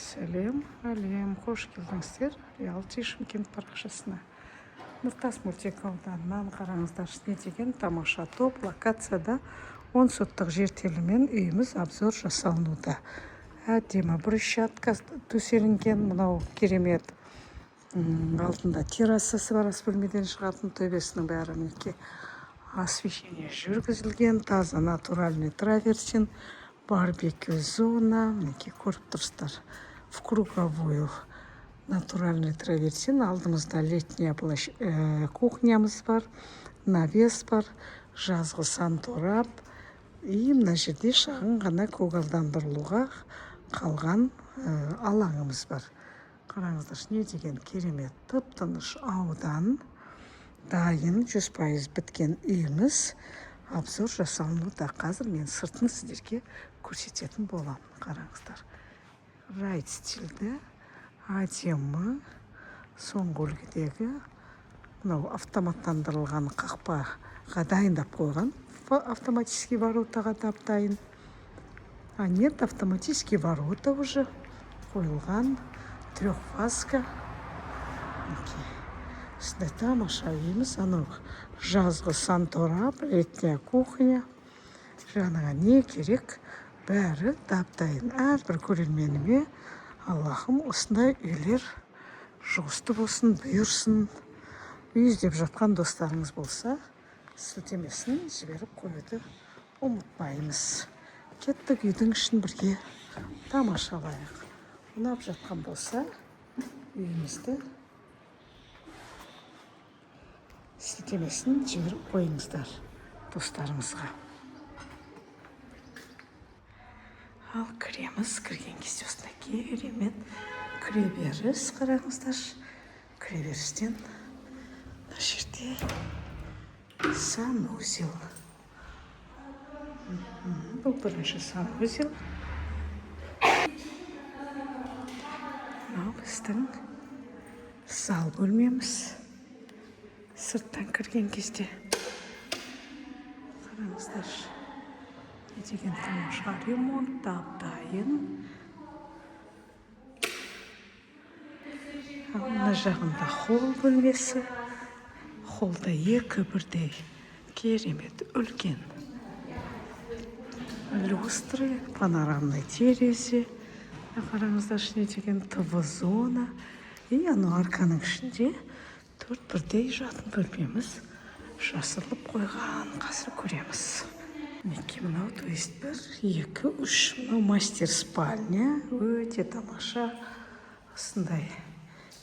Сәлем, әлем, қош келдіңіздер. Реалти Шымкент парақшасына. Нұртас мөлтек ауданынан қараңыздар, не деген тамаша топ локацияда 10 соттық жер теліммен үйіміз обзор жасалынуда. Әдемі брусчатка төселінген, мынау керемет. Алдында террасасы бар, ас бөлмеден шығатын төбесінің бәрі мінекей освещение жүргізілген, таза натуральный траверсин, барбекю зона, мінекей көріп тұрсыздар. В круговую натуральный траверсин, алдымызда летняя кухнямыз бар, навес бар, жазғы санторап, и мына жерде шағын ғана көгалдандырылуға қалған алаңымыз бар. Қараңыздар, не деген керемет тып-тыныш аудан, дайын 100% біткен үйіміз обзор жасалынуда. Қазір мен сыртын сіздерге көрсететін боламын. Қараңыздар, райт стильді, әдемі, соңғы үлгідегі мынау автоматтандырылған қақпаға дайындап қойған. Автоматический воротаға дайын. А нет, автоматический ворота уже қойылған. Трехфазка. Сізді тамаша үйіміз. Анау жазғы санторап, летняя кухня. Жаңаға не керек? Бәрі дайын. Әрбір көрерменіме Аллахым осындай үйлер жұғысты болсын, бұйырсын. Үй іздеп жатқан достарыңыз болса, сілтемесін жіберіп қоюды ұмытпаймыз. Кеттік үйдің ішін бірге тамашалайық. Ұнап жатқан болса, үйімізді сілтемесін жіберіп қойыңыздар достарыңызға. Ал кіреміз, кірген кезде осындай керемет кіреберіс, қараңыздар. Кіреберістен мына жерде санузел. Бұл бірінші санузел. Мынау біздің зал бөлмеміз. Сырттан кірген кезде қараңыздар, не деген тамаша ремонт, дайын. Мына жағында холл бөлмесі. Холлда екі бірдей керемет үлкен люстры, панорамный терезе. Қараңыздар, не деген ТВ-зона. И анау арканың ішінде 4 бірдей жатын бөлмеміз жасырылып қойған. Қазір көреміз. Мінекей мынау, то есть 1, 2, 3. Мынау мастер спальня. Өте тамаша. Осындай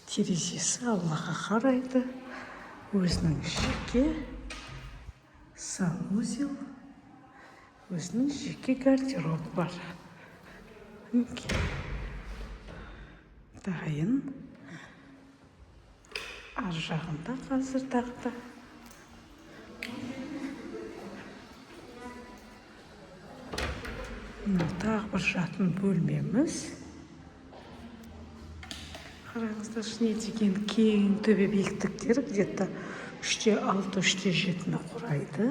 терезесі Аллаға қарайды. Өзінің жеке санузел, өзінің жеке гардероб бар. Дайын. Ар жағында қазір тағда. Тағы бір жатын бөлмеміз. Қараңыздар, не деген кең төбе биіктіктері где-то 3-6, 3-7 құрайды.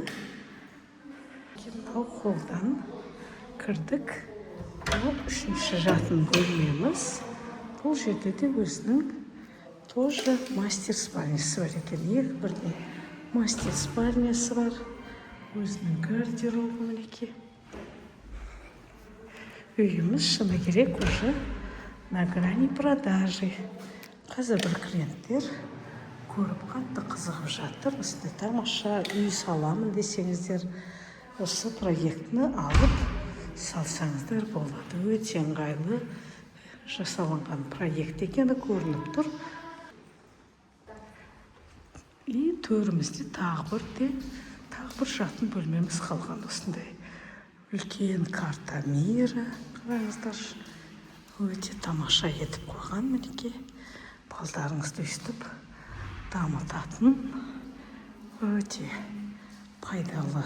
Мынау холлдан кірдік. Бұл 3-ші жатын бөлмеміз. Бұл жерде де өзінің тоже мастер спальнясы бар екен. Екі бірдей мастер спальнясы бар. Өзінің гардеробы мінекей. Үйіміз шыны керек уже на грани продажи. Қазір бір клиенттер көріп қатты қызығып жатыр. Осындай тамаша үй саламын десеңіздер, осы проектіні алып салсаңыздар болады. Өте ыңғайлы жасалынған проект екені көрініп тұр. И төрімізде тағы бір жатын бөлмеміз қалған. Осындай үлкен карта мира. Қараңыздар, өте тамаша етіп қойған. Мінекей балдарыңызды өстіп дамытатын өте пайдалы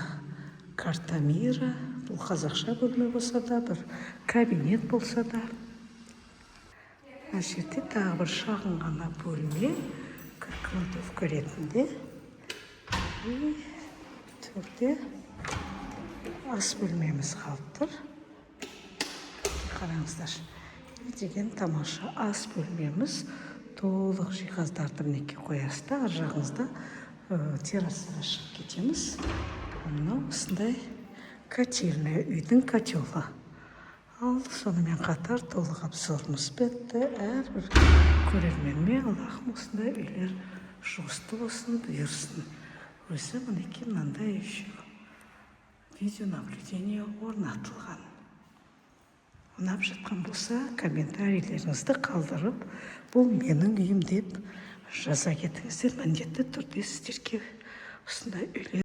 карта мира. Бұл қазақша бөлме болса да, бір кабинет болса да. Мына жерде тағы бір шағын ғана бөлме, кладовка ретінде. Төрде ас бөлмеміз қалып тұр. Қараңыздар, деген тамаша ас бөлмеміз. Толық жиһаздарды мінекей қоясыз да, ар жағыңызда террасаға шығып кетеміз. Мынау осындай котельная, үйдің котелі. Ал сонымен қатар толық обзорымыз бітті. Әрбір көрерменіме Аллахым осындай үйлер жұғысты болсын, бұйырсын. Өзі мінекей мынандай еще видеонаблюдение орнатылған. Ұнап жатқан болса, комментарийлеріңізді қалдырып, бұл менің үйім деп жаза кетіңіздер. Міндетті түрде сіздерге осындай үйлер